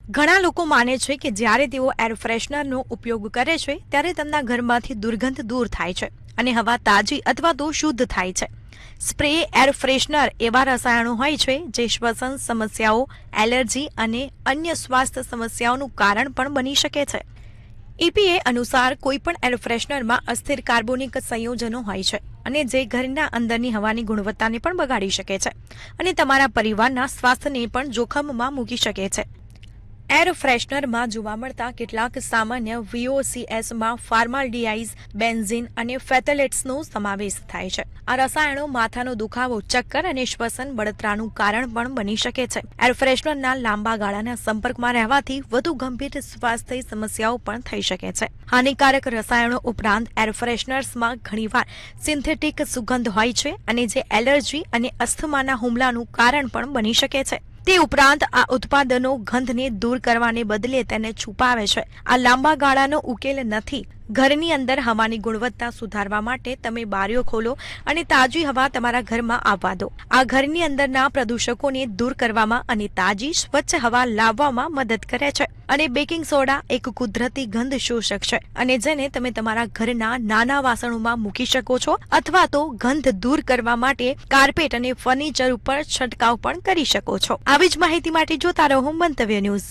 ઘણા લોકો માને છે કે જ્યારે તેઓ એર ફ્રેશનરનો ઉપયોગ કરે છે ત્યારે તેમના ઘરમાંથી દુર્ગંધ દૂર થાય છે અને હવા તાજી અથવા તો શુદ્ધ થાય છે. સ્પ્રે એર ફ્રેશનર એવા રસાયણો હોય છે જે શ્વસન સમસ્યાઓ, એલર્જી અને અન્ય સ્વાસ્થ્ય સમસ્યાઓનું કારણ પણ બની શકે છે. EPA અનુસાર કોઈપણ એર ફ્રેશનરમાં અસ્થિર કાર્બોનિક સંયોજનો હોય છે અને જે ઘરના અંદરની હવાની ગુણવત્તાને પણ બગાડી શકે છે અને તમારા પરિવારના સ્વાસ્થ્યને પણ જોખમમાં મૂકી શકે છે. એર ફ્રેશનરમાં જોવા મળતા કેટલાક સામાન્ય VOCSમાં ફાર્માલ્ડિહાઇડ, બેન્ઝીન અને ફેથલેટ્સનો સમાવેશ થાય છે. આ રસાયણો માથાનો દુખાવો, ચક્કર અને શ્વસન બળતરાનું કારણ પણ બની શકે છે. એર ફ્રેશનરના લાંબા ગાળાના સંપર્કમાં રહેવાથી વધુ ગંભીર સ્વાસ્થ્ય સમસ્યાઓ પણ થઈ શકે છે. હાનિકારક રસાયણો ઉપરાંત એર ફ્રેશનર્સમાં ઘણીવાર સિન્થેટિક સુગંધ હોય છે અને જે એલર્જી અને અસ્થમાના હુમલાનું કારણ પણ બની શકે છે. તે ઉપરાંત આ ઉત્પાદનો ગંધને દૂર કરવાને બદલે તેને છુપાવે છે. આ લાંબા ગાળાનો ઉકેલ નથી. ઘરની અંદર હવાની ગુણવત્તા સુધારવા માટે તમે બારીઓ ખોલો અને તાજી હવા તમારા ઘરમાં આવવા દો. આ ઘરની અંદરના પ્રદૂષકોને દૂર કરવામાં અને તાજી સ્વચ્છ હવા લાવવામાં મદદ કરે છે. અને બેકિંગ સોડા એક કુદરતી ગંધ શોષક છે અને જેને તમે તમારા ઘરના નાના વાસણોમાં મૂકી શકો છો અથવા તો ગંધ દૂર કરવા માટે કાર્પેટ અને ફર્નિચર ઉપર છંટકાવ પણ કરી શકો છો. આવી જ માહિતી માટે જોતા રહો મંતવ્ય ન્યૂઝ.